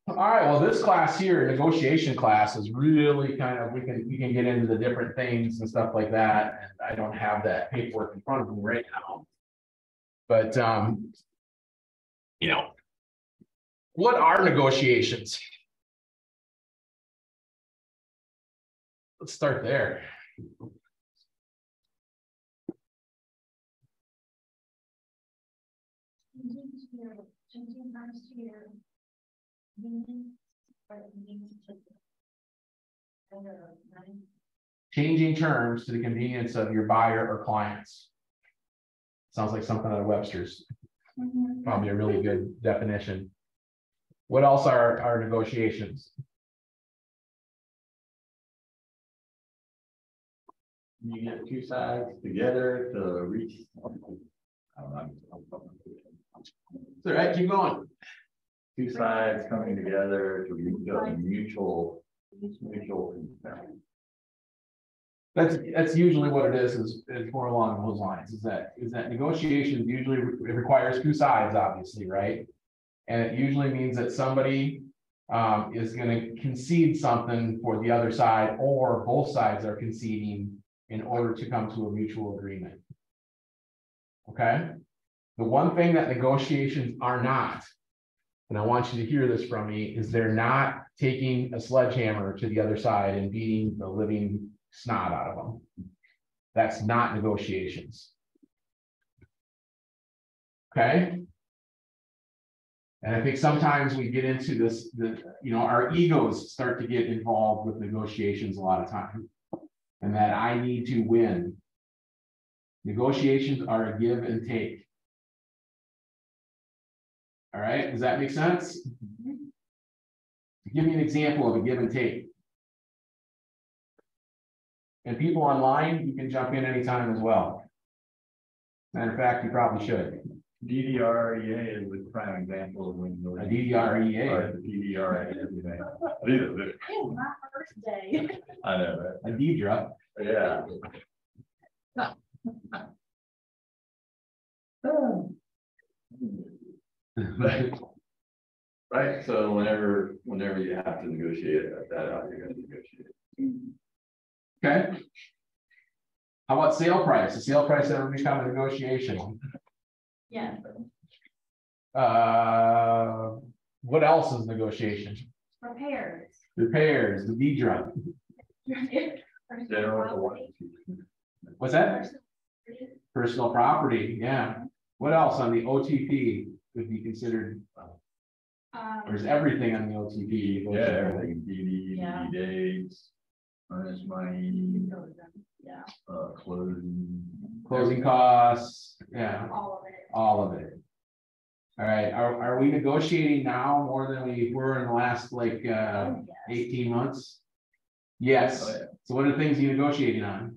All right, well, this class here, negotiation class, is really kind of, we can get into the different things and stuff like that. And I don't have that paperwork in front of me right now. But you know, what are negotiations? Let's start there. Changing terms to the convenience of your buyer or clients. Sounds like something out of Webster's. Probably a really good definition. What else are negotiations? You get two sides together to reach. All right, keep going. Two sides coming together to reach a mutual consent. That's usually what it is more along those lines. Is that negotiations usually it requires two sides, obviously, right? And it usually means that somebody is going to concede something for the other side, or both sides are conceding in order to come to a mutual agreement. Okay. The one thing that negotiations are not, and I want you to hear this from me, is they're not taking a sledgehammer to the other side and beating the living snot out of them. That's not negotiations. Okay. And I think sometimes we get into this, our egos start to get involved with negotiations a lot of time, and that I need to win. Negotiations are a give and take. All right, does that make sense? Give me an example of a give and take. And people online, you can jump in anytime as well. Matter of fact, you probably should. DDREA is a prime example of when you A DDREA. Or the DDREA. Oh, my first day. I know, A Deidre. right? Yeah. Right. So whenever you have to negotiate that out, you're going to negotiate. Okay. How about sale price? The sale price ever become a negotiation? Yeah. What else is negotiation? Repairs. Repairs, the Deidre. General. What's that? Personal property, yeah. What else on the OTP would be considered? Or is everything on the OTP? Yeah, everything. DD, Yeah. DD days, earnest money, Yeah. Closing costs, yeah, All of it. all of it. All right, are we negotiating now more than we were in the last like Yes. 18 months? Yes. Oh, yeah. So what are the things you're negotiating on?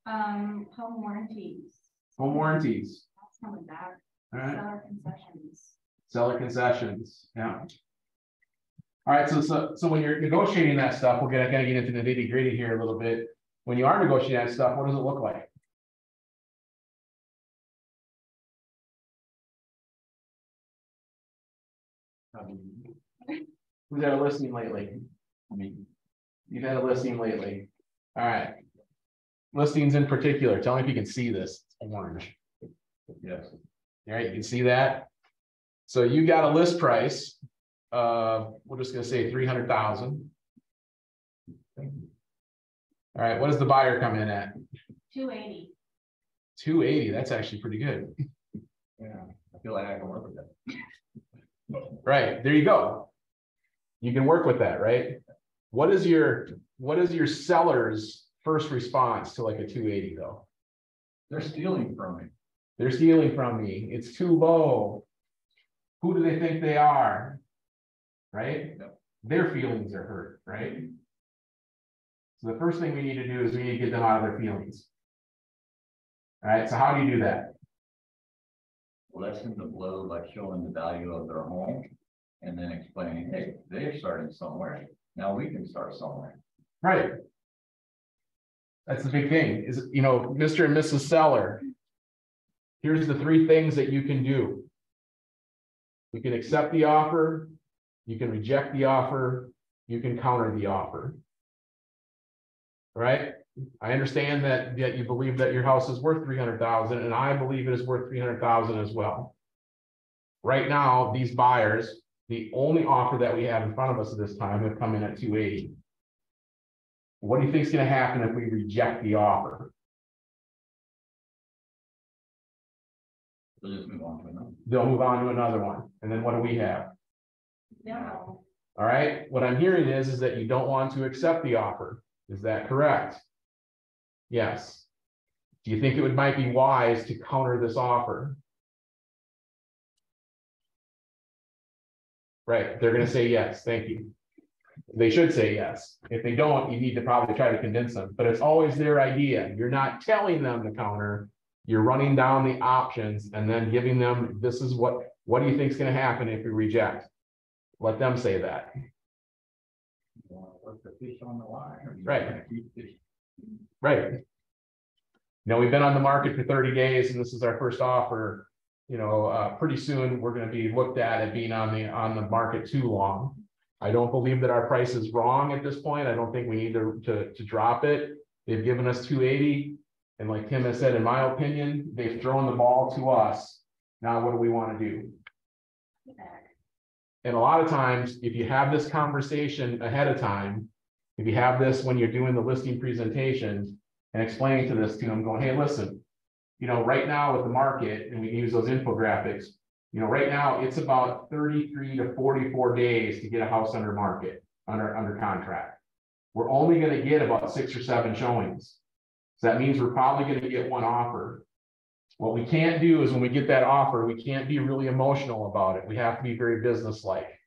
Home warranties. Home warranties. That's coming back. All right. Seller concessions. Seller concessions, yeah. All right, so when you're negotiating that stuff, we're gonna get into the nitty gritty here a little bit. When you are negotiating that stuff, what does it look like? Who's had a listing lately? I mean, you've had a listing lately. All right. Listings in particular. Tell me if you can see this. It's orange. Yes. All right, you can see that. So you got a list price. We're just gonna say 300,000. All right, what does the buyer come in at? 280. 280. That's actually pretty good. Yeah. I feel like I can work with that. Right, there you go. You can work with that, right? What is your seller's first response to like a 280 though? They're stealing from me. They're stealing from me. It's too low. Who do they think they are? Right? Yep. Their feelings are hurt, right? So the first thing we need to do is we need to get them out of their feelings. All right, so how do you do that? Lessen the blow by showing the value of their home and then explaining, hey, they're starting somewhere. Now we can start somewhere. Right. That's the big thing is, Mr. and Mrs. Seller, here's the three things that you can do. You can accept the offer, You can reject the offer, you can counter the offer. Right? I understand that you believe that your house is worth 300,000, and I believe it is worth 300,000 as well. Right now, these buyers, the only offer that we have in front of us at this time have come in at 280. What do you think is going to happen if we reject the offer? We'll just move on to another. They'll move on to another one. And then what do we have? No. All right. What I'm hearing is that you don't want to accept the offer. Is that correct? Yes. Do you think it might be wise to counter this offer? Right. They're going to say yes. Thank you. They should say yes. If they don't, you need to probably try to convince them, but it's always their idea. You're not telling them to counter. You're running down the options and then giving them, this is what do you think is going to happen if we reject? Let them say that. You want to put the fish on the line, or you Right. want to keep fishing? Right. Now, we've been on the market for 30 days and this is our first offer. You know, pretty soon we're going to be looked at it being on the market too long. I don't believe that our price is wrong at this point. I don't think we need to drop it. They've given us 280. And like Tim has said, in my opinion, they've thrown the ball to us. Now, what do we want to do? And a lot of times, if you have this conversation ahead of time, if you have this when you're doing the listing presentations and explaining to them, going, hey, listen, you know, right now with the market, and we can use those infographics, you know, right now it's about 33 to 44 days to get a house under market, under contract. We're only going to get about 6 or 7 showings. So that means we're probably going to get one offer. What we can't do is when we get that offer, we can't be really emotional about it. We have to be very businesslike.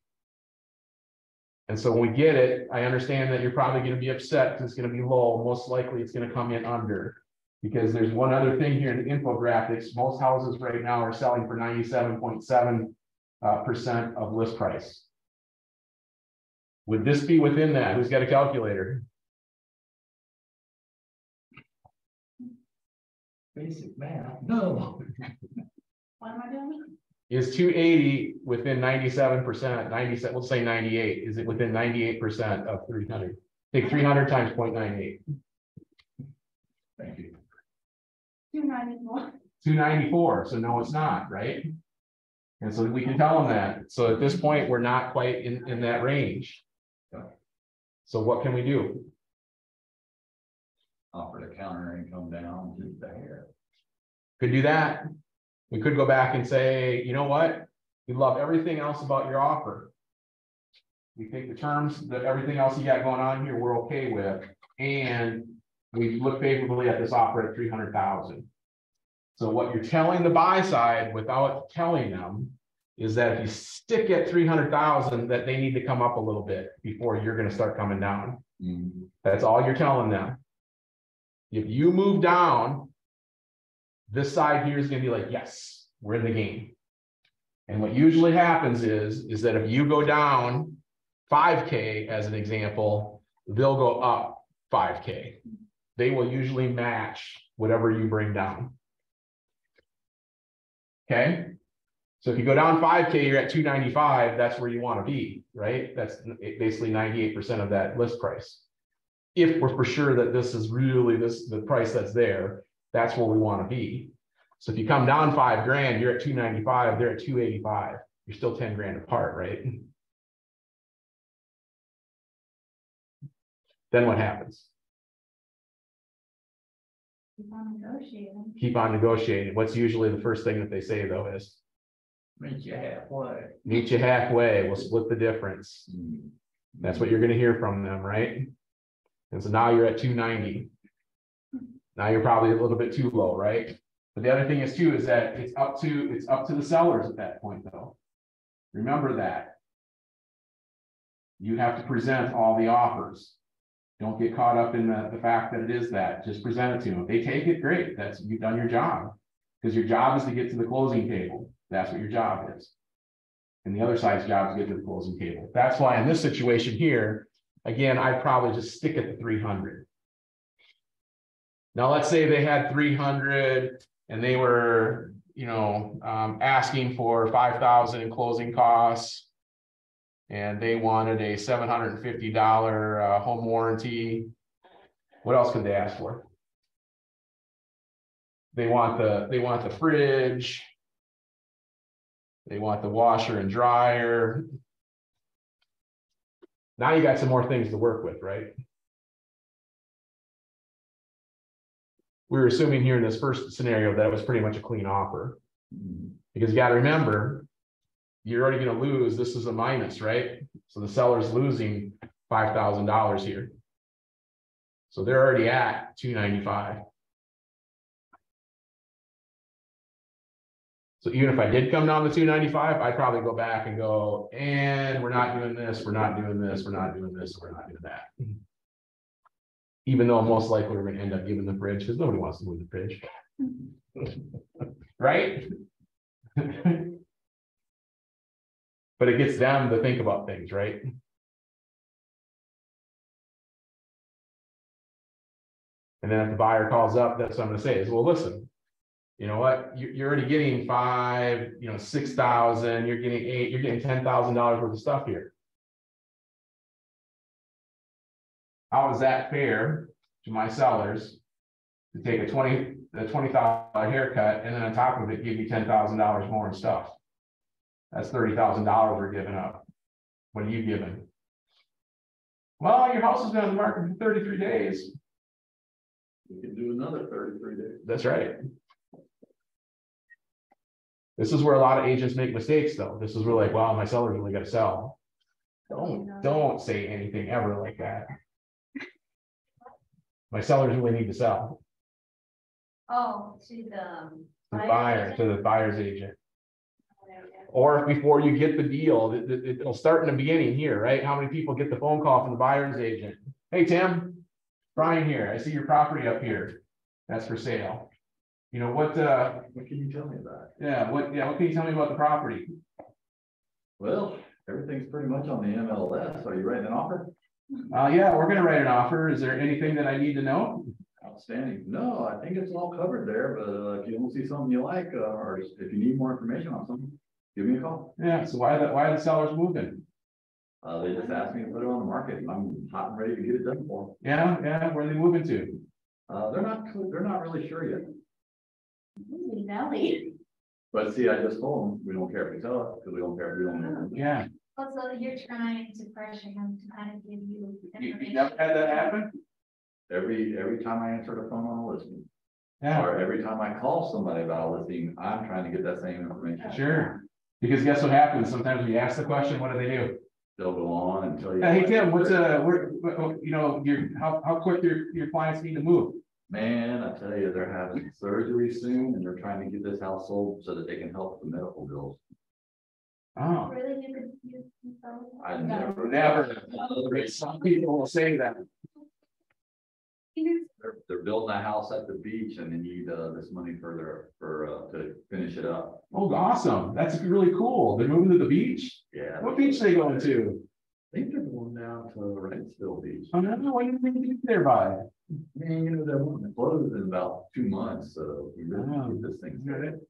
And so when we get it, I understand that you're probably going to be upset because it's going to be low. Most likely it's going to come in under. Because there's one other thing here in the infographics. Most houses right now are selling for 97.7% of list price. Would this be within that? Who's got a calculator? Basic math. No. What am I doing? Is 280 within 97%? 97, let's say 98. Is it within 98% of 300? Take 300 times 0.98. Thank you. 294. 294. So no, it's not, right? And so we can tell them that. So at this point, we're not quite in that range. So what can we do? Offer to counter and come down just a hair. Could do that. We could go back and say, you know what? We love everything else about your offer. We think the terms, that everything else you got going on here, we're okay with. And we look favorably at this offer at 300,000. So what you're telling the buy side without telling them is that if you stick at 300,000, that they need to come up a little bit before you're going to start coming down. Mm-hmm. That's all you're telling them. If you move down, this side here is going to be like, yes, we're in the game. And what usually happens is that if you go down 5K as an example, they'll go up 5K. They will usually match whatever you bring down. Okay. So if you go down 5K, you're at 295. That's where you want to be, right? That's basically 98% of that list price. If we're for sure that this is really the price that's there, that's where we want to be. So if you come down 5 grand, you're at 295, they're at 285. You're still 10 grand apart, right? Then what happens? Keep on negotiating. Keep on negotiating. What's usually the first thing that they say though is, Meet you halfway. meet you halfway, we'll split the difference. Mm-hmm. That's what you're going to hear from them, right? And so now you're at 290. Now you're probably a little bit too low, right? But the other thing is too, is that it's up to the sellers at that point though. Remember that. You have to present all the offers. Don't get caught up in the fact that it is that. Just present it to them. If they take it, great. You've done your job. Because your job is to get to the closing table. That's what your job is. And the other side's job is to get to the closing table. That's why in this situation here, again, I'd probably just stick at the 300. Now, let's say they had 300 and they were, asking for 5,000 in closing costs. And they wanted a $750 home warranty. What else could they ask for? They want the fridge. They want the washer and dryer. Now you got some more things to work with, right? We were assuming here in this first scenario that it was pretty much a clean offer. Because you got to remember, you're already going to lose. This is a minus, right? So the seller's losing $5,000 here. So they're already at $295. So even if I did come down to $295, I'd probably go back and go, and we're not doing this, we're not doing this, we're not doing this, we're not doing that. Even though most likely we're going to end up giving the fridge because nobody wants to move the fridge. Right? But it gets them to think about things, right? And then if the buyer calls up, that's what I'm going to say is, well, listen, you know what? You're already getting 5, 6,000. You're getting 8. You're getting $10,000 worth of stuff here. How is that fair to my sellers to take a $20,000 haircut and then on top of it give you $10,000 more in stuff? That's $30,000 we're giving up. What are you giving? Well, your house has been on the market for 33 days. We can do another 33 days. That's right. This is where a lot of agents make mistakes, though. This is where like, wow, my seller's really got to sell. Don't say anything ever like that. My sellers really need to sell. Oh, to The buyer, to the buyer's agent. Or before you get the deal, it'll start in the beginning here, right? How many people get the phone call from the buyer's agent? Hey, Tim, Brian here. I see your property up here. That's for sale. You know what can you tell me about? What can you tell me about the property? Well, everything's pretty much on the MLS. Are you writing an offer? Yeah, we're gonna write an offer. Is there anything that I need to know? Outstanding. No, I think it's all covered there, but if you don't see something you like, or if you need more information on something, give me a call. Yeah, so why are the sellers moving? They just asked me to put it on the market and I'm hot and ready to get it done for Yeah, where are they moving to? them. They're not really sure yet. Nelly. But see, I just told them, we don't care if we sell it, because we don't care if we don't know. Yeah, Also, you're trying to pressure him to kind of give you. you never had that happen? Every time I answer the phone on a listing, Yeah, or every time I call somebody about a listing, I'm trying to get that same information. sure. Because guess what happens? Sometimes when you ask the question, what do? They'll go on and tell you. Hey Tim, how quick your clients need to move? Man, I tell you, they're having surgery soon and they're trying to get this house sold so that they can help the medical bills. Oh, Really, you could. I never. Some people will say that. They're building a house at the beach and they need this money to finish it up. Oh, awesome. That's really cool. They're moving to the beach? Yeah. What beach are they going to? I think they're going down to Wrightsville Beach. Oh, no, why didn't they get there by? Man, they're wanting to close in about 2 months, so we really Oh, get this thing started.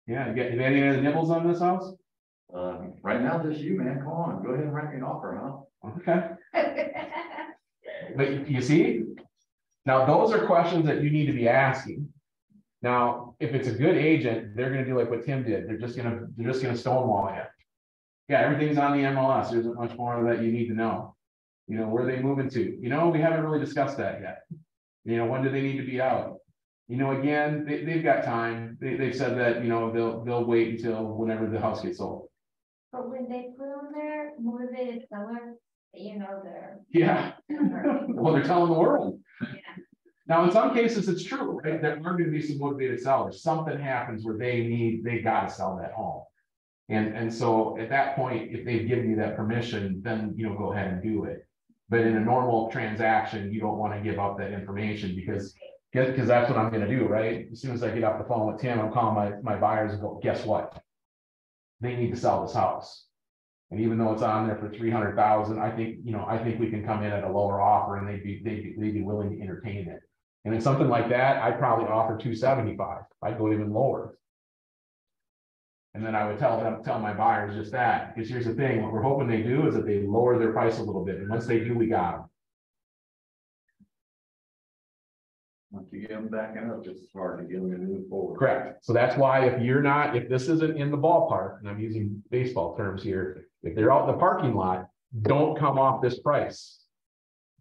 Yeah, you got any other nibbles on this house? Right now, just you, man. Come on, go ahead and write me an offer, huh? Okay. But you see, now those are questions that you need to be asking. Now, if it's a good agent, they're going to do like what Tim did. They're just going to stonewall you. Yeah, everything's on the MLS. There isn't much more that you need to know. You know, where are they moving to? You know, we haven't really discussed that yet. You know, when do they need to be out? You know, again, they've got time. They've said that, you know, they'll wait until whenever the house gets sold. But when they put on their motivated seller, you know, they're. Yeah. Well, they're telling the world. Yeah. Now, in some cases, it's true, right? There are going to be some motivated sellers. Something happens where they got to sell that home. And so at that point, if they've given you that permission, then, you know, go ahead and do it. But in a normal transaction, you don't want to give up that information because that's what I'm going to do, right? As soon as I get off the phone with Tim, I'm calling my buyers and go, guess what? They need to sell this house. And even though it's on there for 300,000, I think we can come in at a lower offer and they'd be willing to entertain it. And in something like that, I'd probably offer 275. I'd go even lower. And then I would tell my buyers just that, because here's the thing, what we're hoping they do is that they lower their price a little bit, and once they do, we got them. Once you get them backing up, it's hard to get them to move forward. Correct. So that's why if this isn't in the ballpark, and I'm using baseball terms here, if they're out in the parking lot, don't come off this price.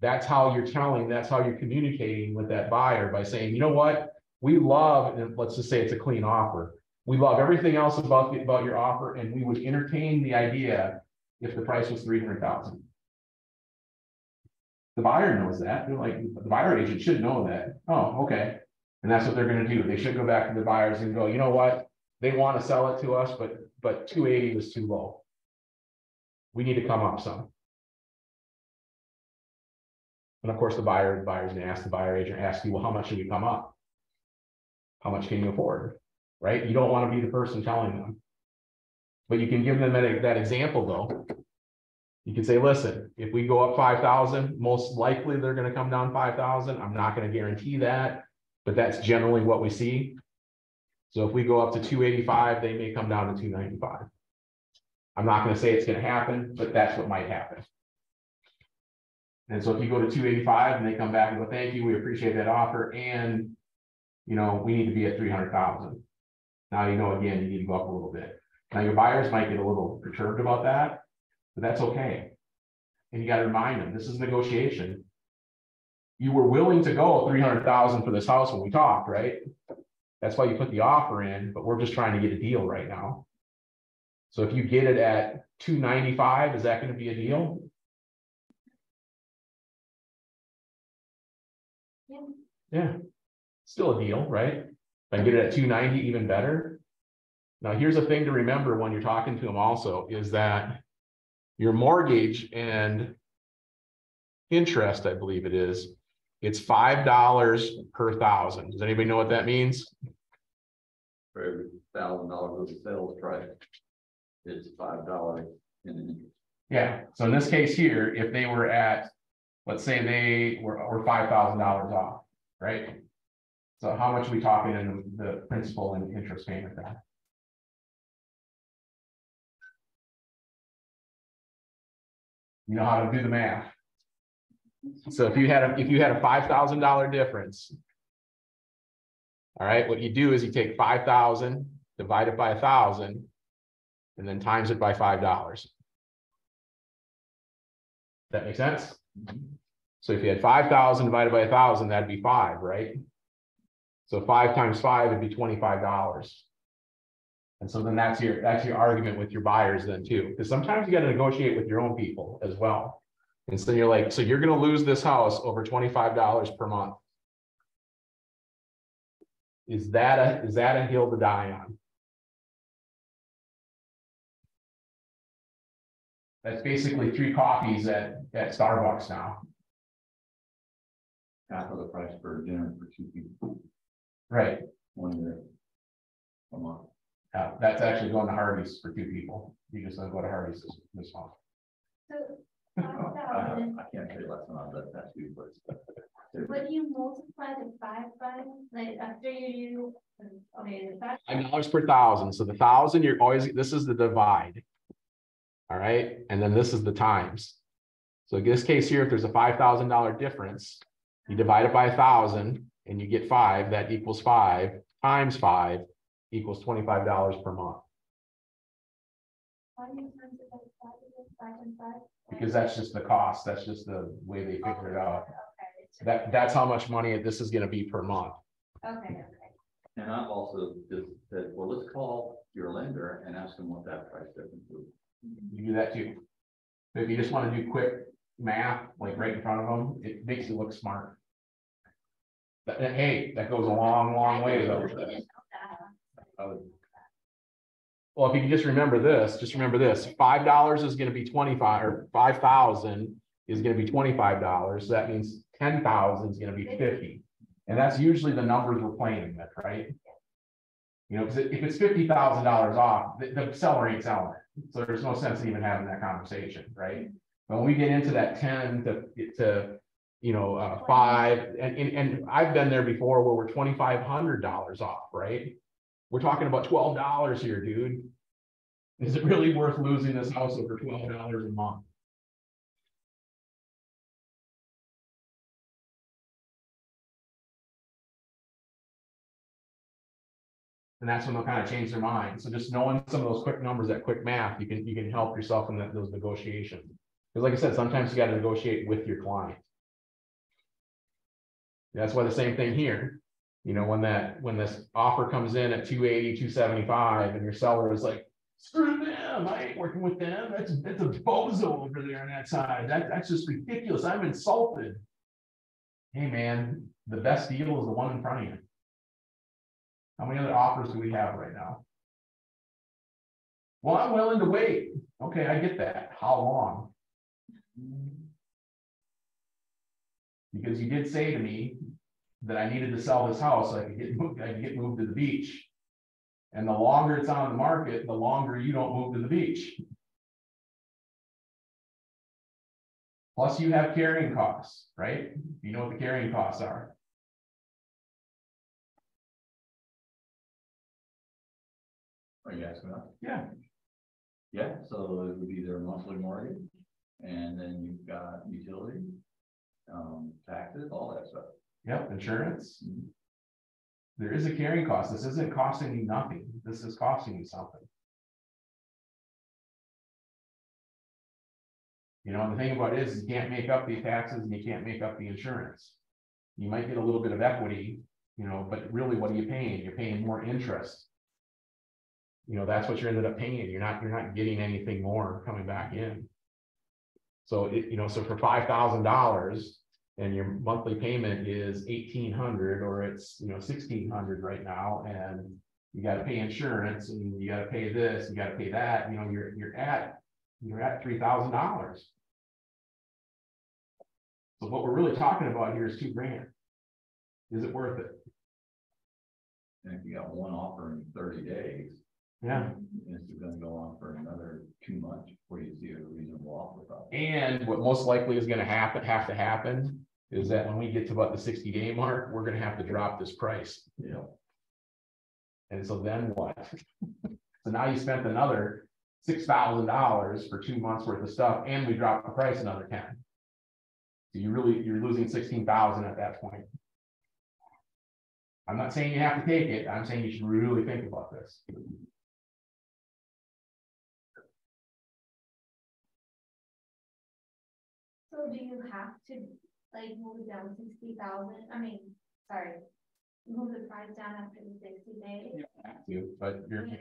That's how you're communicating with that buyer by saying, you know what, we love, and let's just say it's a clean offer. We love everything else about your offer, and we would entertain the idea if the price was $300,000. The buyer knows that. They're like, the buyer agent should know that. Oh, okay. And that's what they're going to do. They should go back to the buyers and go, you know what? They want to sell it to us, but 280 was too low. We need to come up some. And of course, the buyer's going to ask the buyer agent, ask you, well, how much should we come up? How much can you afford? Right? You don't want to be the person telling them. But you can give them that example though. You can say, listen, if we go up 5,000, most likely they're going to come down 5,000. I'm not going to guarantee that, but that's generally what we see. So if we go up to 285, they may come down to 295. I'm not going to say it's going to happen, but that's what might happen. And so if you go to 285 and they come back and go, thank you, we appreciate that offer, and you know, we need to be at 300,000. Now, you know, again, you need to go up a little bit. Now your buyers might get a little perturbed about that, but that's okay. And you got to remind them, this is negotiation. You were willing to go 300,000 for this house when we talked, right? That's why you put the offer in, but we're just trying to get a deal right now. So if you get it at 295, is that going to be a deal? Yeah, still a deal, right? If I get it at 290, even better. Now, here's a thing to remember when you're talking to them also, is that your mortgage and interest, I believe it is, it's $5 per thousand. Does anybody know what that means? For every $1,000 of the sales price, it's $5 in interest. Yeah, so in this case here, if they were at, let's say they were $5,000 off, right? So how much are we talking in the principal and interest payment then? You know how to do the math. So if you had a $5,000 difference, all right, what you do is you take 5,000, divide it by 1,000, and then times it by $5. That make sense? So if you had 5,000 divided by 1,000, that'd be 5, right? So 5 times 5 would be $25. And so then that's your argument with your buyers then too, because sometimes you got to negotiate with your own people as well. And so you're like, so you're going to lose this house over $25 per month. Is that a hill to die on? That's basically 3 coffees at Starbucks now. Half of the price for dinner for 2 people. Right. 1 year a month. That's actually going to Hardee's for 2 people. You just don't go to Hardee's this month. So, I can't say less than that. That's you, but would you multiply the 5 by, like, after you do, okay, the $5 per thousand. So the 1,000, you're always, this is the divide. All right. And then this is the times. So in this case here, if there's a $5,000 difference, you divide it by 1,000 and you get 5, that equals 5 times 5 equals $25 per month. Why do you times it by 5 and 5? Because that's just the cost. That's just the way they figured it out. Okay. That's how much money this is going to be per month. Okay. and I've also just said, well, let's call your lender and ask them what that price difference is. You do that too. But if you just want to do quick math, like right in front of them, it makes it look smart. But hey, that goes a long, long way though. I would, Well, if you can just remember this, $5 is going to be 25, or 5,000 is going to be $25. So that means 10,000 is going to be 50. And that's usually the numbers we're playing with, right? You know, because if it's $50,000 off, the seller ain't selling it. So there's no sense in even having that conversation, right? But when we get into that 10 to 5, and I've been there before where we're $2,500 off, right? We're talking about $12 here, dude. Is it really worth losing this house over $12 a month? And that's when they'll kind of change their mind. So just knowing some of those quick numbers, that quick math, you can help yourself in those negotiations. Because like I said, sometimes you got to negotiate with your client. That's why the same thing here. You know, when this offer comes in at 280, 275, and your seller is like, screw them, I ain't working with them. That's a bozo over there on that side. That's just ridiculous. I'm insulted. Hey man, the best deal is the one in front of you. How many other offers do we have right now? Well, I'm willing to wait. Okay, I get that. How long? Because you did say to me that I needed to sell this house so I could get moved to the beach. And the longer it's on the market, the longer you don't move to the beach. Plus you have carrying costs, right? You know what the carrying costs are. Are you asking that? Yeah. Yeah, so it would be their monthly mortgage, and then you've got utility, taxes, all that stuff. Yep, insurance. There is a carrying cost. This isn't costing you nothing. This is costing you something. You know, the thing about it is you can't make up the taxes and you can't make up the insurance. You might get a little bit of equity, you know, but really what are you paying? You're paying more interest. You know, that's what you're ended up paying. You're not getting anything more coming back in. So so for $5,000 and your monthly payment is $1,800 or it's $1,600 right now, and you got to pay insurance and you got to pay this, you got to pay that. You know, you're at $3,000. So what we're really talking about here is $2,000. Is it worth it? And if you got one offer in 30 days. Yeah. It's going to go on for another 2 months before you see a reasonable offer probably. And what most likely is going to have to happen is that when we get to about the 60-day mark, we're going to have to drop this price. Yeah. And so then what? So now you spent another $6,000 for 2 months worth of stuff, and we dropped the price another 10. So you're losing 16,000 at that point. I'm not saying you have to take it. I'm saying you should really think about this. So do you have to like move it down 60,000? I mean, sorry, move the price down after the 60 days? You don't have to, but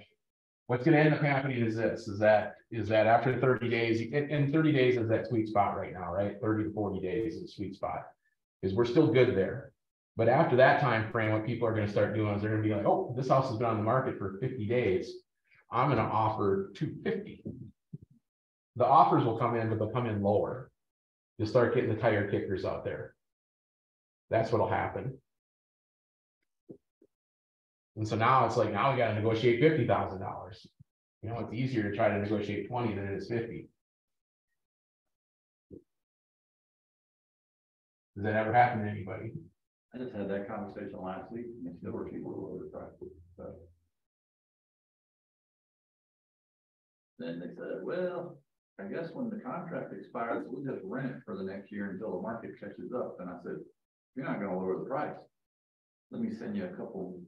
what's going to end up happening is this: is that after 30 days, and 30 days is that sweet spot right now, right? 30 to 40 days is the sweet spot, because we're still good there. But after that time frame, what people are going to start doing is they're going to be like, oh, this house has been on the market for 50 days. I'm going to offer $250. The offers will come in, but they'll come in lower. You'll start getting the tire kickers out there. That's what'll happen. And so now it's like, now we got to negotiate $50,000. You know, it's easier to try to negotiate 20 than it is 50. Does that ever happen to anybody? I just had that conversation last week, and still were people overpriced. So. Then they said, well, I guess when the contract expires, we'll just rent it for the next year until the market catches up. And I said, you're not going to lower the price. Let me send you a couple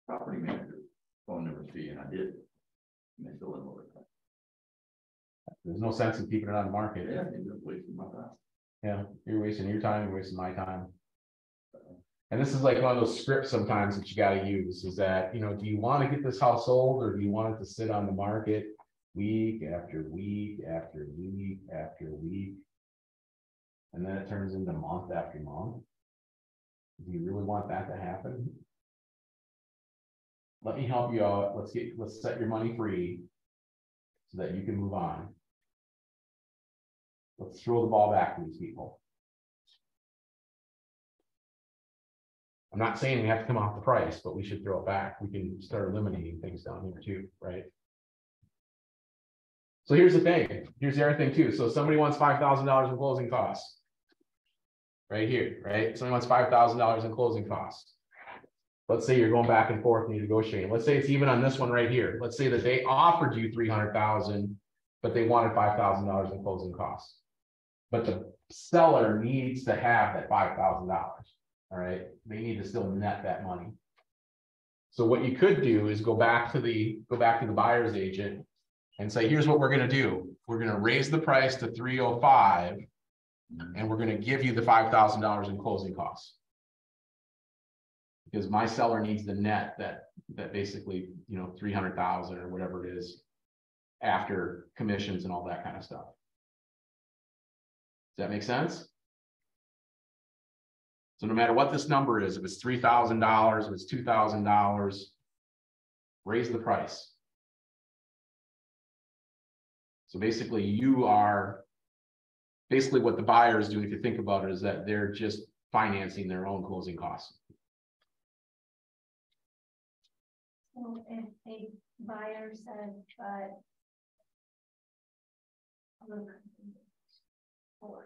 property managers phone numbers to you, and I did. And they still didn't lower the price. There's no sense in keeping it on the market. Yeah, you're just wasting my time. Yeah, you're wasting your time, you're wasting my time. And this is like one of those scripts sometimes that you got to use, is that, do you want to get this house sold, or do you want it to sit on the market week after week after week after week, and then it turns into month after month? Do you really want that to happen? Let me help you out. Let's set your money free so that you can move on. Let's throw the ball back to these people. I'm not saying we have to come off the price, but we should throw it back. We can start eliminating things down here too, right? So here's the thing. Here's the other thing too. So somebody wants $5,000 in closing costs. Right here, right? Somebody wants $5,000 in closing costs. let's say you're going back and forth and you're negotiating. Let's say it's even on this one right here. Let's say that they offered you 300,000, but they wanted $5,000 in closing costs. But the seller needs to have that $5,000. All right, they need to still net that money. So what you could do is go back to the buyer's agent and say, here's what we're going to do. We're going to raise the price to 305, and we're going to give you the $5,000 in closing costs. Because my seller needs the net that basically, 300,000 or whatever it is after commissions and all that kind of stuff. Does that make sense? So no matter what this number is, if it's $3,000, if it's $2,000, raise the price. So basically what the buyer is doing, if you think about it, is that they're just financing their own closing costs. So if a buyer said, but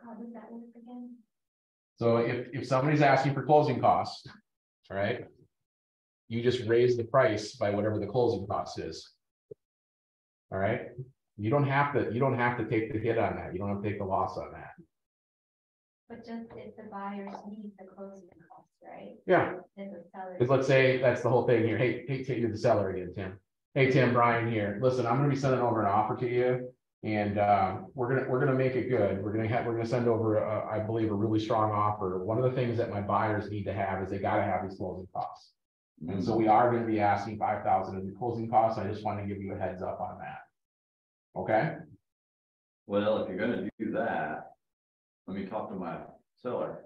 how does that work again? So if somebody's asking for closing costs, all right, you just raise the price by whatever the closing cost is. All right. You don't have to take the hit on that. You don't have to take the loss on that. But just if the buyers need the closing costs, right? Yeah. Because let's say that's the whole thing here. Hey, you're the seller again, Tim. Hey, Tim, Brian here. Listen, I'm going to be sending over an offer to you, and we're gonna make it good. We're gonna send over, I believe, a really strong offer. One of the things that my buyers need to have is they got to have these closing costs, and so we are going to be asking $5,000 in the closing costs. I just want to give you a heads up on that. Okay. Well, if you're gonna do that, let me talk to my seller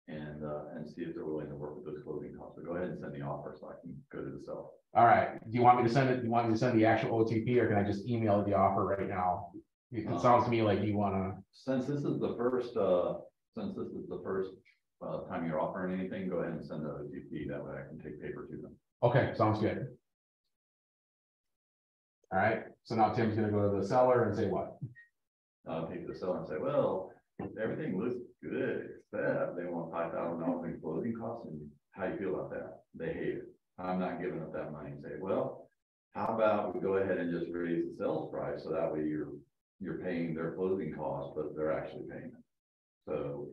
and see if they're willing to work with those closing costs. So go ahead and send the offer so I can go to the seller. All right. Do you want me to send it? Do you want me to send the actual OTP, or can I just email the offer right now? It sounds to me like you want to. Since this is the first time you're offering anything, go ahead and send the OTP. That way I can take paper to them. Okay, sounds good. All right. So now Tim's going to go to the seller and say what? I'll take the seller and say, well, everything looks good, except they want $5,000 in closing costs. And how you feel about that? They hate it. I'm not giving up that money. And say, well, how about we go ahead and just raise the sales price so that way you're paying their closing costs, but they're actually paying it. So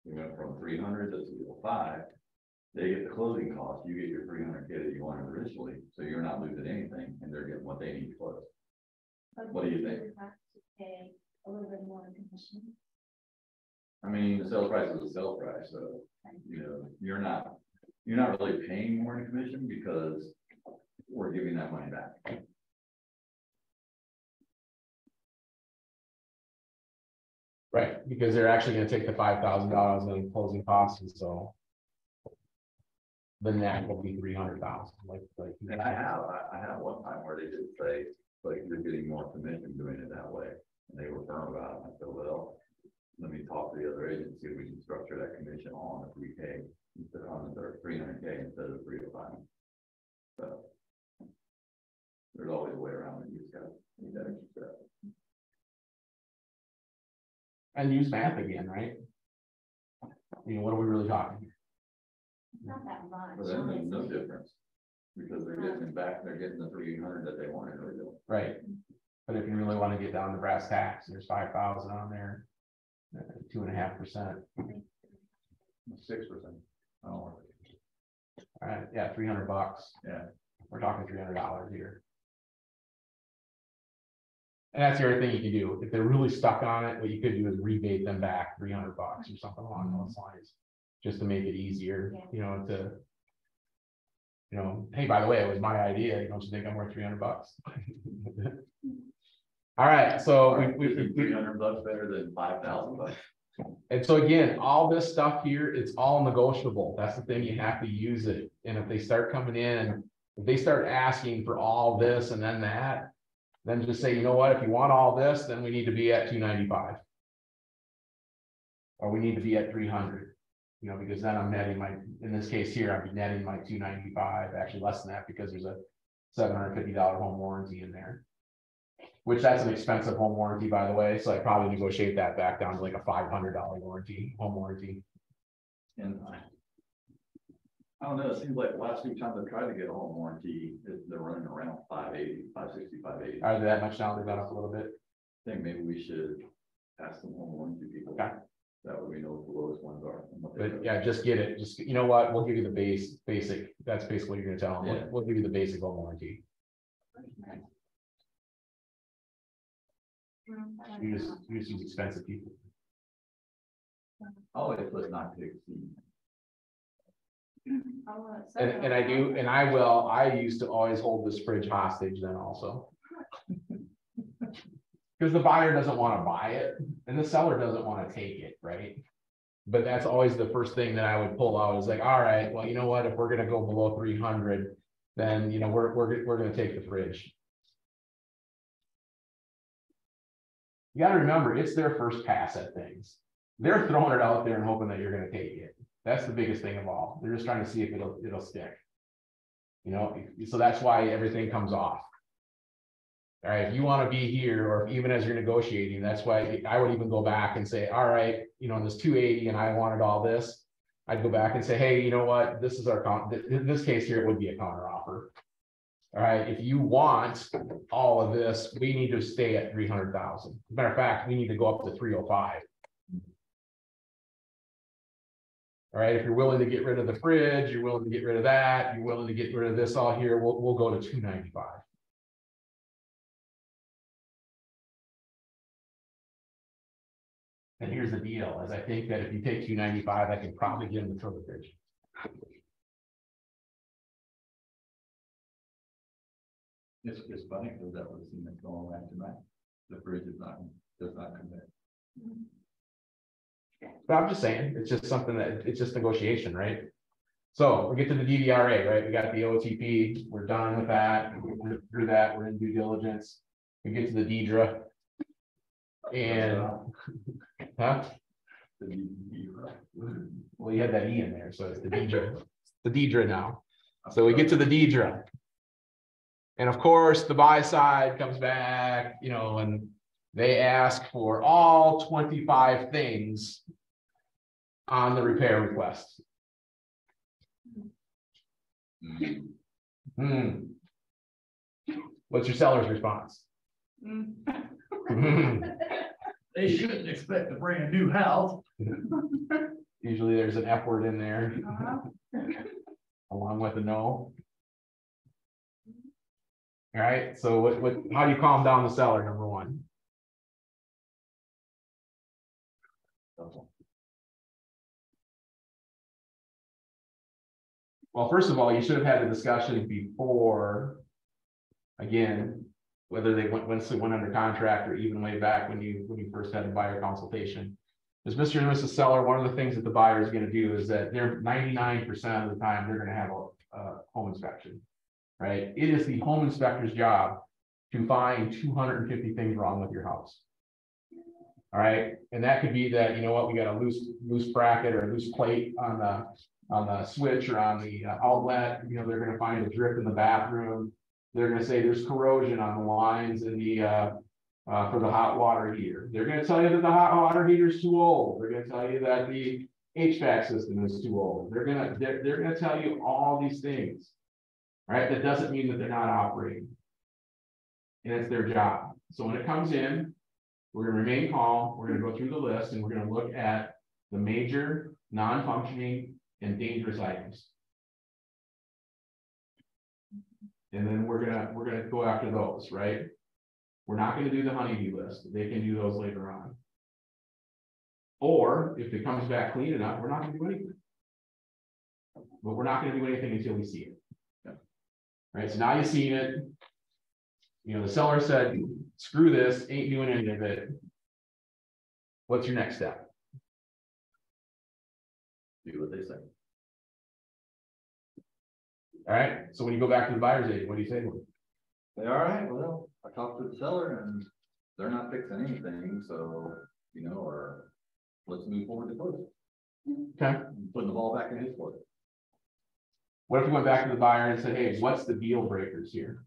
we went from 300 to 205. They get the closing costs. You get your 300K that you wanted originally, so you're not losing anything, and they're getting what they need to close. What do you think? Have to pay a little bit more commission. I mean, the sales price is a sales price, so you're not really paying more in commission because we're giving that money back. Right, because they're actually going to take the $5,000 in closing costs, and so the net will be 300,000. And I have one time where they did say, like, you're getting more commission doing it that way, and they were firm about it. I said, well, let me talk to the other agent, see if we can structure that commission on the 3K instead on the 300K instead of 305. So there's always a way around it. You just gotta need that extra step. And use math again, right? What are we really talking here? Not that much. For them, there's no difference because they're getting it back. They're getting the 300 that they wanted originally. Right. But if you really want to get down to brass tacks, there's 5,000 on there, 2.5%. 6%. Oh. All right. Yeah, $300. Yeah. We're talking $300 here. And that's the other thing you can do. If they're really stuck on it, what you could do is rebate them back $300 or something along those lines, just to make it easier, hey, by the way, it was my idea. Don't you think I'm worth $300? All right. So we $300 better than $5,000. And so again, all this stuff here, it's all negotiable. That's the thing, you have to use it. And if they start coming in, if they start asking for all this and then that, then just say, you know what, if you want all this, then we need to be at 295. Or we need to be at 300, because then I'm netting in this case here, I'd be netting my 295, actually less than that because there's a $750 home warranty in there. Which that's an expensive home warranty, by the way. So I probably negotiate that back down to like a $500 home warranty. And I don't know, it seems like the last few times I've tried to get a home warranty, they're running around 580, 560, 580. Are they that much now? They've gone up a little bit. I think maybe we should ask some home warranty people. Okay. That way we know what the lowest ones are. And what they But are. yeah, just get it. Just, you know what? We'll give you the basic. That's basically what you're gonna tell them. Yeah. We'll give you the basic home warranty. You just use expensive people. Always put not to exceed. And I do, and I used to always hold this fridge hostage then also. Because the buyer doesn't want to buy it and the seller doesn't want to take it, right? But that's always the first thing that I would pull out is like, all right, well, you know what, if we're gonna go below 300, then you know, we're gonna take the fridge. You gotta remember, it's their first pass at things. They're throwing it out there and hoping that you're gonna take it. That's the biggest thing of all. They're just trying to see if it'll stick. You know, so that's why everything comes off. All right, if you want to be here, or even as you're negotiating, that's why I would even go back and say, all right, you know, in this 280 and I wanted all this, I'd go back and say, hey, you know what, this is our in this case here, it would be a counter offer. All right, if you want all of this, we need to stay at 300,000. Matter of fact, we need to go up to 305. All right, if you're willing to get rid of the fridge, you're willing to get rid of that, you're willing to get rid of this all here, we'll go to 295. And here's the deal, is I think that if you take 295, I can probably get them to throw the fridge. It's funny because that was seen it going back tonight. The fridge does not commit. But I'm just saying, it's just something that, it's just negotiation, right? So we get to the DVRA, right? We got the OTP, we're done with that, we're through that, we're in due diligence. We get to the DEDRA. And, huh? Well, you had that E in there, so it's the DEDRA, the DEDRA now. So we get to the DEDRA. And of course, the buy side comes back, you know, and they ask for all 25 things on the repair request. What's your seller's response? They shouldn't expect a brand new house. Usually there's an F word in there, along with a no. All right, so how do you calm down the seller, number one? Well, first of all, you should have had a discussion before, again, whether they went under contract or even way back when you first had the buyer consultation. As Mr. and Mrs. Seller, one of the things that the buyer is going to do is that they're 99% of the time they're going to have a home inspection, right? It is the home inspector's job to find 250 things wrong with your house. All right, and that could be that, you know what, we got a loose bracket or a loose plate on the switch or on the outlet. You know, they're going to find a drip in the bathroom. They're going to say there's corrosion on the lines in the for the hot water heater. They're going to tell you that the hot water heater is too old. They're going to tell you that the HVAC system is too old. They're going to tell you all these things. Right? That doesn't mean that they're not operating. And it's their job. So when it comes in, we're going to remain calm. We're going to go through the list and we're going to look at the major non-functioning and dangerous items. And then we're gonna go after those, right? We're not going to do the honeydew list. They can do those later on. Or if it comes back clean enough, we're not going to do anything. But we're not going to do anything until we see it. Yeah. Right. So now you've seen it. You know, the seller said, screw this, ain't doing any of it. What's your next step? Do what they say. All right. So when you go back to the buyer's agent, what do you say to them? Say, all right, well, I talked to the seller and they're not fixing anything, so, you know, or let's move forward to close. Okay. Putting the ball back in his court. What if we went back to the buyer and said, hey, what's the deal breakers here?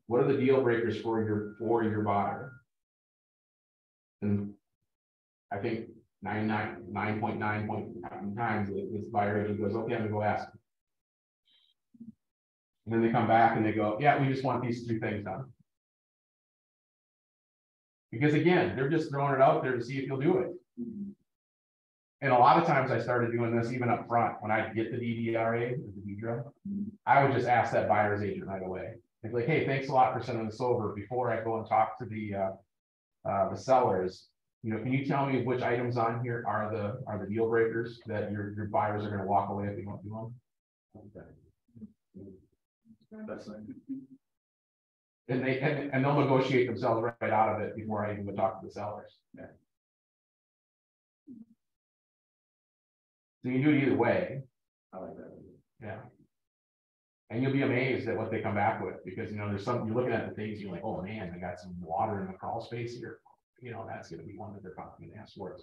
What are the deal breakers for your buyer? And I think 9.9 times, this buyer agent goes, okay, I'm gonna go ask. And then they come back and they go, yeah, we just want these 3 things done. Because again, they're just throwing it out there to see if you'll do it. And a lot of times I started doing this even up front, when I get the DDRA, the DDRA, I would just ask that buyer's agent right away. They'd be like, hey, thanks a lot for sending this over. Before I go and talk to the sellers, you know, can you tell me which items on here are the deal breakers that your buyers are going to walk away if you don't do them? That's like, And they'll negotiate themselves right out of it before I even go talk to the sellers. Yeah. So you can do it either way. I like that. Yeah. And you'll be amazed at what they come back with, because, you know, there's some, you're looking at the things, you're like, oh man, I got some water in the crawl space here. You know, that's going to be one that they're probably going to ask for.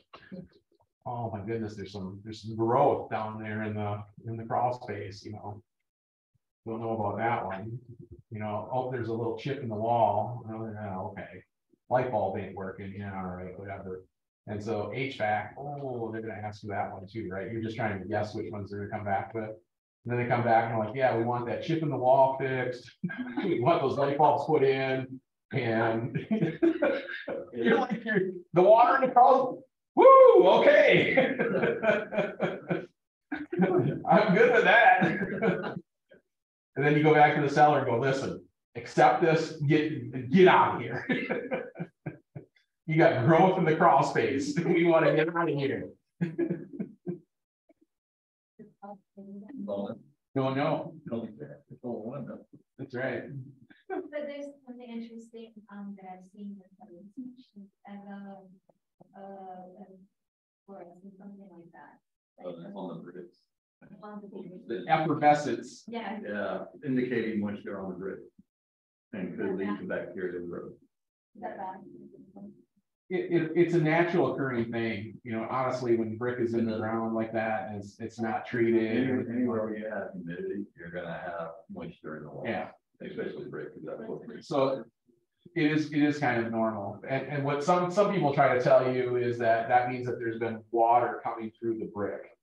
Oh my goodness, there's some growth down there in the crawl space, you know. Don't know about that one. You know, oh, there's a little chip in the wall. Oh, yeah, okay. Light bulb ain't working. Yeah, all right, whatever. And so HVAC, oh, they're going to ask you that one too, right? You're just trying to guess which ones they're going to come back with. And then they come back and they're like, yeah, we want that chip in the wall fixed. We want those light bulbs put in. And you're like, the water in the crawl. Woo, okay. I'm good with that. And then you go back to the seller and go, listen, accept this, get out of here. You got growth in the crawl space. We want to get out of here. No. That's right. But there's something interesting that I've seen with as or something like that. Like, On the bricks. on the big- The- Effervescence. Yeah. Yeah, indicating moisture on the brick. And could lead to bacteria growth. That bad. It's a natural occurring thing, you know, honestly, when brick is in the ground like that, and it's not treated. Anywhere where you have humidity, you're gonna have moisture in the wall. Yeah. Especially brick, because that's what bricks. So it is kind of normal. And what some people try to tell you is that means that there's been water coming through the brick.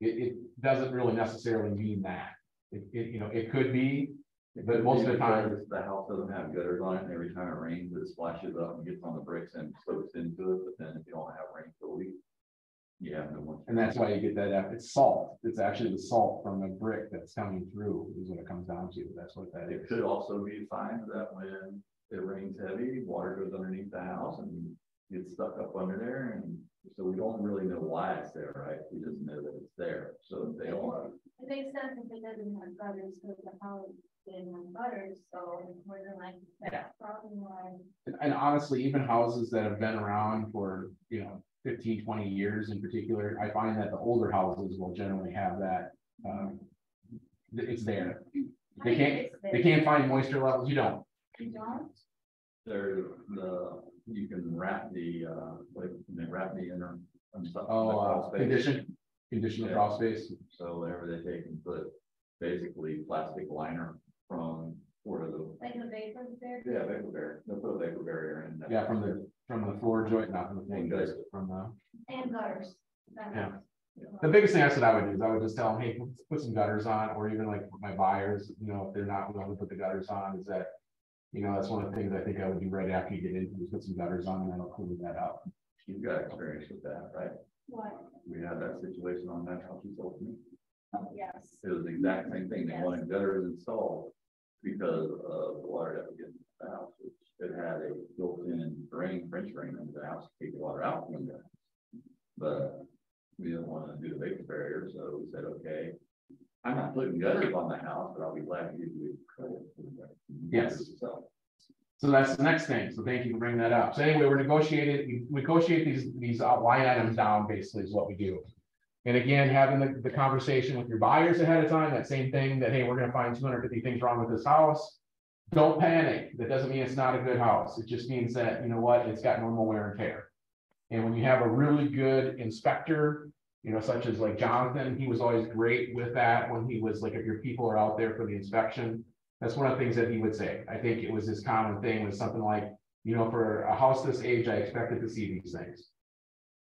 It doesn't really necessarily mean that. You know, it could be, but most of the time, Because the house doesn't have gutters on it, and every time it rains, it splashes up and gets on the bricks and soaks into it, but then if you don't have rain for a week, you have no moisture. and that's why you get that, it's salt. It's actually the salt from the brick that's coming through is what it comes down to. That's what that It is. could also be a sign that when it rains heavy, water goes underneath the house and gets stuck up under there, and so we don't really know why it's there, right? We just know that it's there, so they don't. It makes sense if it doesn't have gutters, because the house didn't have gutters, so more than likely that's probably why. And honestly, even houses that have been around for, you know, 15, 20 years in particular, I find that the older houses will generally have that. It's there. They can't find moisture levels. You don't. You don't? You can wrap the, wrap the inner. Condition the crawl space. So whenever they take and put basically plastic liner from where the. Like a vapor there? Yeah, vapor barrier, they'll put a vapor barrier in. Yeah, from the floor joint, not from the thing, Good. from the. And gutters. That Yeah. helps. The biggest thing I said I would do is I would just tell them, hey, put some gutters on, or even like my buyers, you know, if they're not willing to put the gutters on, is that, you know, that's one of the things I think I would do right after you get into, is put some gutters on, and that'll clean that up. You've got experience with that, right? What? We had that situation on that house you sold me. Oh, yes. It was the exact same thing. They wanted gutters installed because of the water that would get into the house, which it had a built-in drain, French drain into the house to take the water out from the house. But we didn't want to do the vapor barrier, so we said, okay, I'm not putting gutters on the house, but I'll be glad to give you credit for the gutters. Yes. So that's the next thing. So thank you for bringing that up. So anyway, we negotiate these line items down, basically is what we do. And again, having the conversation with your buyers ahead of time, that same thing that, hey, we're going to find 250 things wrong with this house. Don't panic. That doesn't mean it's not a good house. It just means that, you know what, it's got normal wear and tear. And when you have a really good inspector, you know, such as like Jonathan, he was always great with that when he was like, if your people are out there for the inspection, that's one of the things that he would say. I think it was his common thing was something like, you know, for a house this age, I expected to see these things.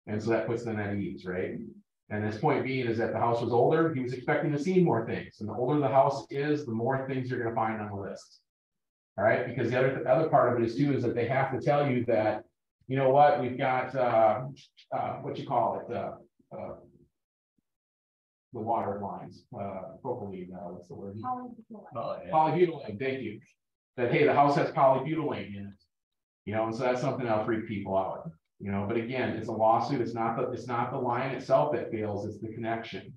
And so that puts them at ease, right? And his point being is that the house was older, he was expecting to see more things, and the older the house is, the more things you're gonna find on the list. All right, because the other part of it is too, is that they have to tell you that, you know what, we've got, what you call it, the water lines, propylene, what's the word? Polybutylene, thank you. That, hey, the house has polybutylene in it. You know, and so that's something that'll freak people out, you know, but again, it's a lawsuit, it's not the line itself that fails, it's the connection.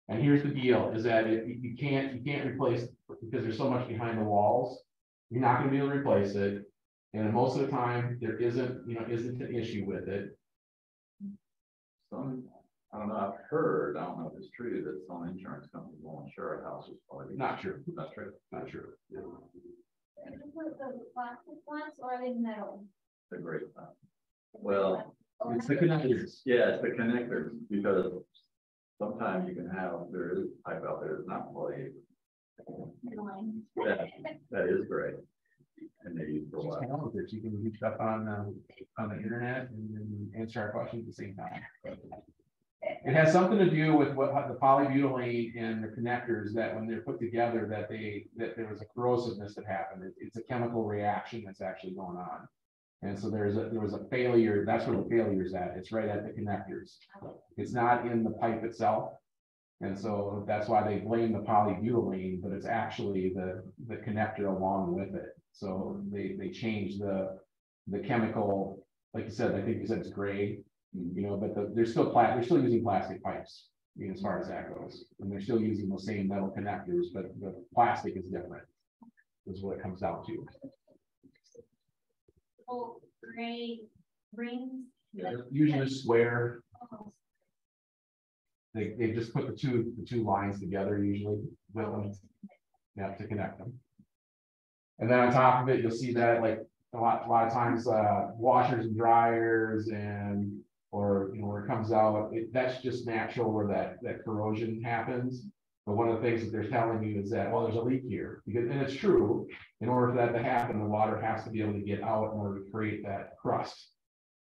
And here's the deal, is that you can't replace, because there's so much behind the walls, you're not gonna be able to replace it. And most of the time, there isn't an issue with it. I don't know, I've heard, I don't know if it's true, that some insurance companies won't insure a house with polybutylene. Not true. Not true. Not true. Is it the plastic ones or are they metal? It's a great thing. Well, It's the connectors. yeah, it's the connectors, because sometimes you can have, there is pipe out there that's not poly. That is great. And they use for a Just hang while. on with it. You can reach up on the internet and then answer our questions at the same time. It has something to do with what the polybutylene and the connectors, that when they're put together, that there was a corrosiveness that happened. It's a chemical reaction that's actually going on. And so there was a failure. That's where the failure is at. It's right at the connectors. It's not in the pipe itself. And so that's why they blame the polybutylene, but it's actually the connector along with it. So they change the chemical, like you said, I think you said it's gray, you know, but they're still using plastic pipes, you know, as far as that goes. And they're still using the same metal connectors, but the plastic is different, is what it comes down to. Oh, gray rings. Usually square. They just put the two lines together usually with them, yeah, to connect them. And then on top of it, you'll see that like a lot of times washers and dryers or you know, where it comes out, that's just natural where that corrosion happens. But one of the things that they're telling you is that, well, there's a leak here, and it's true. In order for that to happen, the water has to be able to get out in order to create that crust.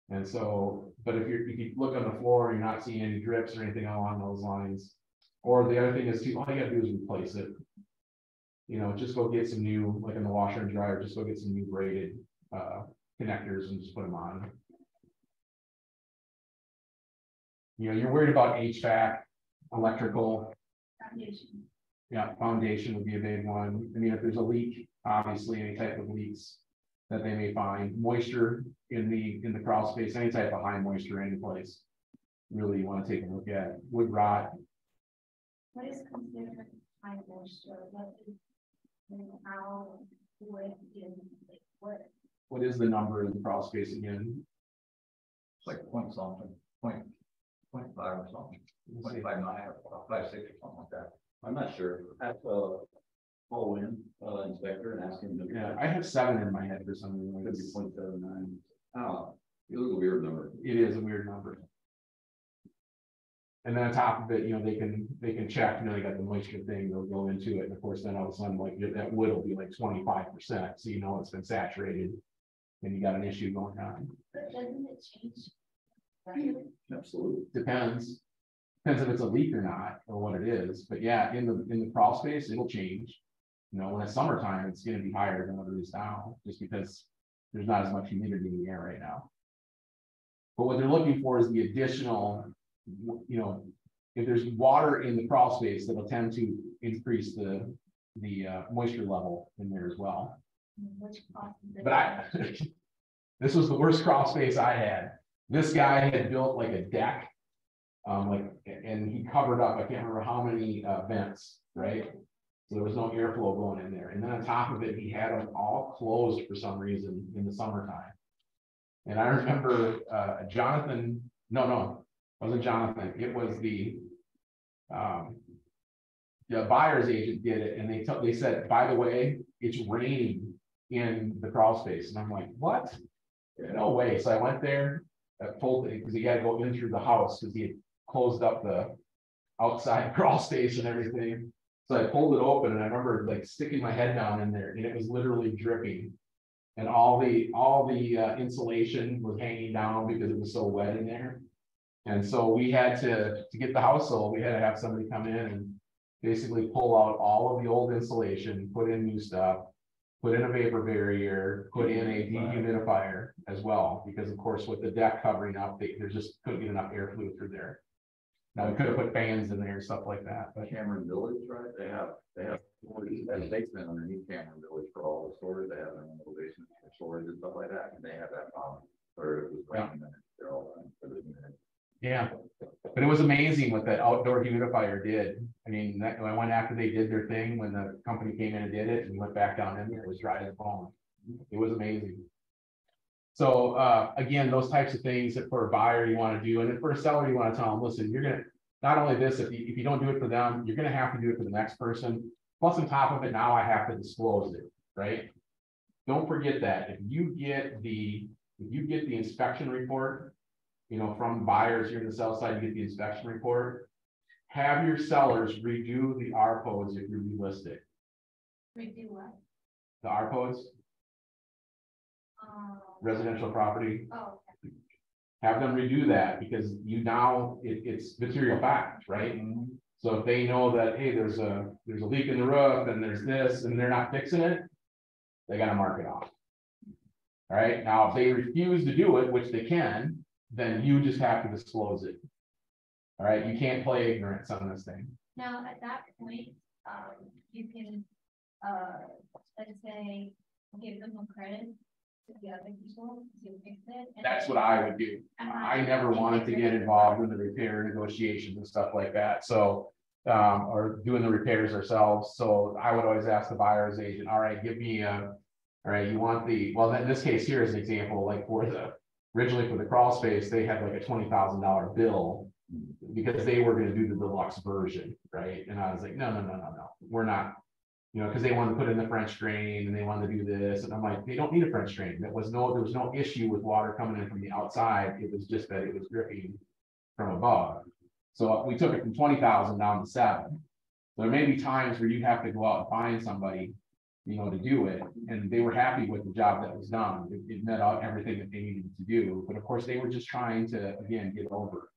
And so, but if you look on the floor, you're not seeing any drips or anything along those lines. Or the other thing is too, all you gotta do is replace it. You know, just go get some new, like in the washer and dryer, just go get some new braided connectors and just put them on. You know, you're worried about HVAC, electrical. Foundation. Yeah, foundation would be a big one. I mean, if there's a leak, obviously any type of leaks that they may find, moisture in the crawl space, any type of high moisture any place, really you want to take a look at. Wood rot. What is considered high moisture? What is, how wood is What is the number in the crawl space again? It's like point something, point 0.5 or something, 0.59 or 0.56 or something like that. I'm not sure. Ask Paul Wynn, inspector, and ask him. Yeah, I have 7 in my head for some reason. Could be 0.79. Oh, it was a weird number. It is a weird number. And then on top of it, you know, they can check, you know, they got the moisture thing, they'll go into it. And of course, then all of a sudden, like that wood will be like 25%. So you know it's been saturated and you got an issue going on. But doesn't it change? Absolutely. Depends if it's a leak or not, or what it is. But yeah, in the crawl space, it'll change. You know, when it's summertime, it's going to be higher than what it is now, just because there's not as much humidity in the air right now. But what they're looking for is the additional, you know, if there's water in the crawl space, that'll tend to increase the moisture level in there as well. But this was the worst crawl space I had. This guy had built like a deck, and he covered up, I can't remember how many vents, right? So there was no airflow going in there. And then on top of it, he had them all closed for some reason in the summertime. And I remember Jonathan, no, it wasn't Jonathan. It was the buyer's agent did it. And they said, by the way, it's raining in the crawl space. And I'm like, what? No way. So I went there, pulled it because he had to go in through the house because he had closed up the outside crawl space and everything. So I pulled it open and I remember like sticking my head down in there and it was literally dripping. And all the insulation was hanging down because it was so wet in there. And so we had to get the house sold, we had to have somebody come in and basically pull out all of the old insulation, put in new stuff, put in a vapor barrier, put in a dehumidifier as well, because of course with the deck covering up, there just couldn't get enough airflow through there. Now, we could have put fans in there and stuff like that, but Cameron Village, right? They have a basement underneath Cameron Village for all the storage. They have their own little basement for storage and stuff like that, and they have that problem. Or it was raining and they're all for the unit. yeah. But it was amazing what that outdoor humidifier did. I mean, when I went after they did their thing, when the company came in and did it, and we went back down in there, it was dry as a bone. It was amazing. So again, those types of things that for a buyer you want to do, and then for a seller you want to tell them, listen, you're gonna not only this, if you don't do it for them, you're gonna have to do it for the next person. Plus, on top of it, now I have to disclose it, right? Don't forget that if you get the inspection report, you know, from buyers here on the sell side, you get the inspection report. Have your sellers redo the RPOs if you relist it. Redo what? The RPOs, residential property. Oh, okay. Have them redo that because you now it's material fact, right? So if they know that, hey, there's a leak in the roof and there's this and they're not fixing it, they got to mark it off. All right. Now, if they refuse to do it, which they can, then you just have to disclose it. All right. You can't play ignorance on this thing. Now, at that point, you can, let's say, give them a credit to the other people to fix it. That's what I would do. I never wanted to get involved in the repair negotiations and stuff like that. So, or doing the repairs ourselves. So I would always ask the buyer's agent, all right, give me all right, you want well, in this case here as an example, like originally for the crawl space, they had like a $20,000 bill because they were going to do the deluxe version, right? And I was like, no, we're not, you know, because they wanted to put in the French drain and they wanted to do this. And I'm like, they don't need a French drain. There was no issue with water coming in from the outside. It was just that it was dripping from above. So we took it from 20,000 down to 7. So there may be times where you have to go out and find somebody, you know, to do it. And they were happy with the job that was done. It met out everything that they needed to do. But of course, they were just trying to, again, get over.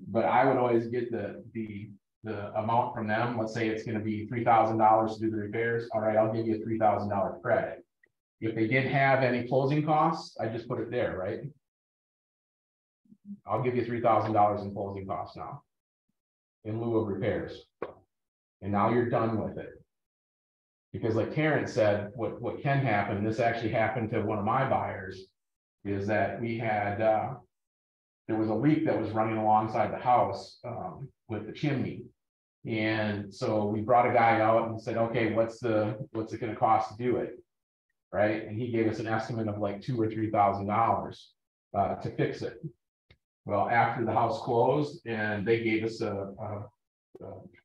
But I would always get the amount from them. Let's say it's going to be $3,000 to do the repairs. All right, I'll give you a $3,000 credit. If they didn't have any closing costs, I just put it there, right? I'll give you $3,000 in closing costs now in lieu of repairs. And now you're done with it. Because like Terrence said, what can happen, this actually happened to one of my buyers, is that we had, there was a leak that was running alongside the house with the chimney. And so we brought a guy out and said, okay, what's it going to cost to do it? Right. And he gave us an estimate of like $2,000 or $3,000 to fix it. Well, after the house closed and they gave us a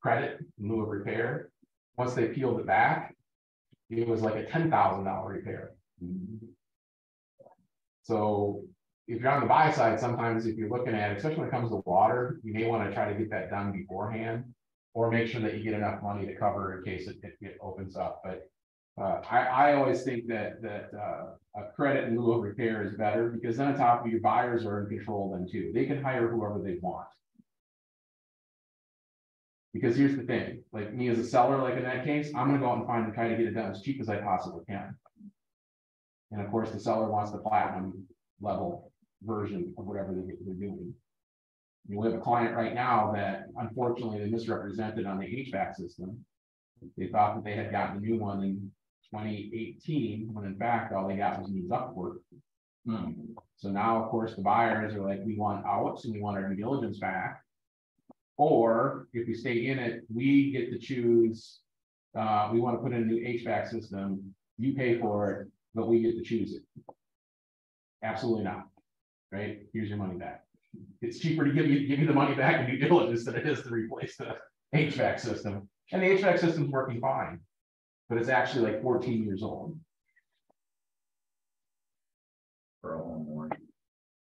credit in lieu of repair, once they peeled it back, it was like a $10,000 repair. So if you're on the buy side, sometimes if you're looking at it, especially when it comes to water, you may want to try to get that done beforehand, or make sure that you get enough money to cover in case it opens up. But I always think that a credit in lieu of repair is better, because then on top of your buyers are in control then too. They can hire whoever they want. Because here's the thing, like me as a seller, like in that case, I'm going to go out and find and try to get it done as cheap as I possibly can. And of course, the seller wants the platinum level version of whatever they're doing. We have a client right now that unfortunately they misrepresented on the HVAC system. They thought that they had gotten a new one in 2018, when in fact all they got was new ductwork. So now, of course, the buyers are like, we want outs and we want our due diligence back. Or if we stay in it, we get to choose. We want to put in a new HVAC system. You pay for it, but we get to choose it. Absolutely not. Right? Here's your money back. It's cheaper to give you the money back in due diligence than it is to replace the HVAC system. And the HVAC system's working fine, but it's actually like 14 years old. For a home warranty.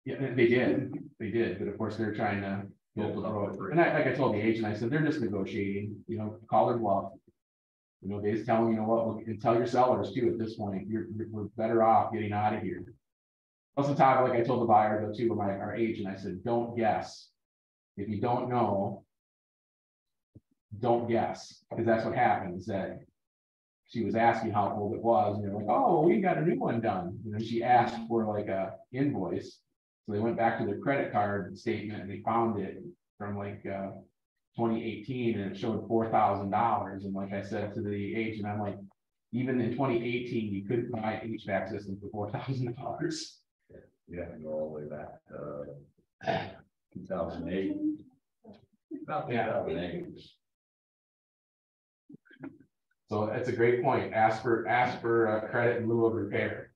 Yeah, they did, but of course they're trying to build the road. And like I told the agent, I said, they're just negotiating, you know, call their bluff. You know, they just tell them, you know what, and tell your sellers too at this point, we're better off getting out of here. Plus on top, like I told the buyer though too, our agent, I said, don't guess If you don't know, don't guess, because that's what happens, that she was asking how old it was, and they're like, oh, we got a new one done. You know, she asked for like a invoice. So they went back to their credit card statement and they found it from like 2018, and it showed $4,000. And like I said to the agent, I'm like, even in 2018, you couldn't buy an HVAC system for $4,000. You have to go all the way back to 2008. About 2008. So that's a great point. Ask for credit in lieu of repair.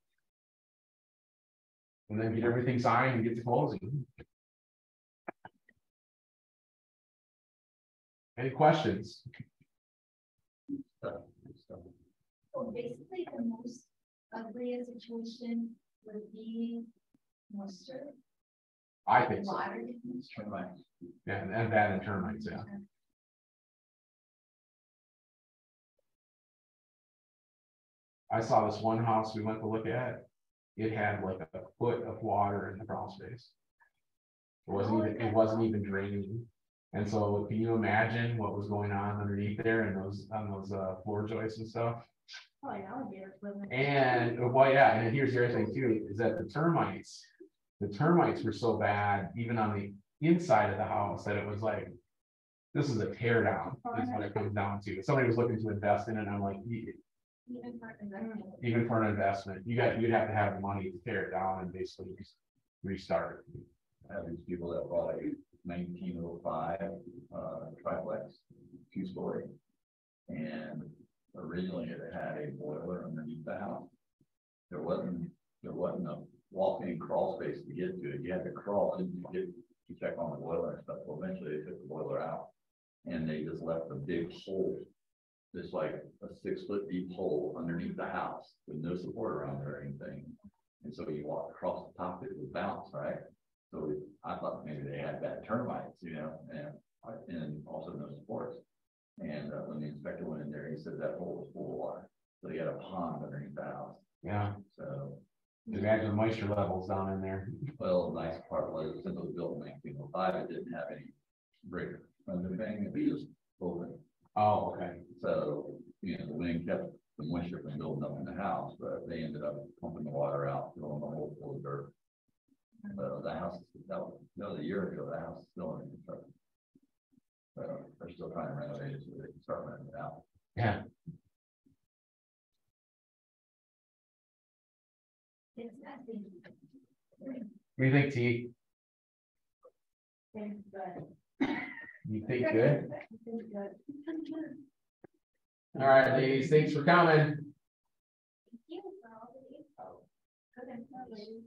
And then get everything signed and get to closing. Any questions? Well, basically, the most ugliest situation would be moisture. I think so. Water. Termites. Yeah, and that and termites, yeah. I saw this one house we went to look at. It had like a foot of water in the crawl space. It wasn't even draining. And so can you imagine what was going on underneath there and on those floor joists and stuff? Oh, yeah, alligators living. And well, yeah, and here's the other thing too, is that the termites were so bad, even on the inside of the house, that it was like, this is a tear down, is what it comes down to. Somebody was looking to invest in it, and I'm like, even for an investment, you'd have to have the money to tear it down and basically restart it. I have these people that bought a 1905 triplex, 2-story, and originally it had a boiler underneath the house. There wasn't a walk-in crawl space to get to it. You had to crawl in to get to check on the boiler and stuff. Well, eventually they took the boiler out, and they just left a big hole, just like a 6-foot deep hole underneath the house with no support around it or anything. And so you walk across the top, it would bounce, right? So I thought maybe they had bad termites, you know, and also no supports. And when the inspector went in there, he said that hole was full of water. So he had a pond underneath the house. Yeah. So Imagine the moisture levels down in there. well, the nice part was since it was built in 1905, it didn't have any brick underpinning, it was just open. Oh, okay. So, you know, the wind kept the moisture from building up in the house, but they ended up pumping the water out, filling the hole full of dirt. The house, that was a year ago, the house is still in construction. So they're still trying to renovate it so they can start renting it out. Yeah. It's nothing. What do you think, T? It's good. You think good? It's good. All right, ladies, thanks for coming. Thank you for all the info. Good info, ladies.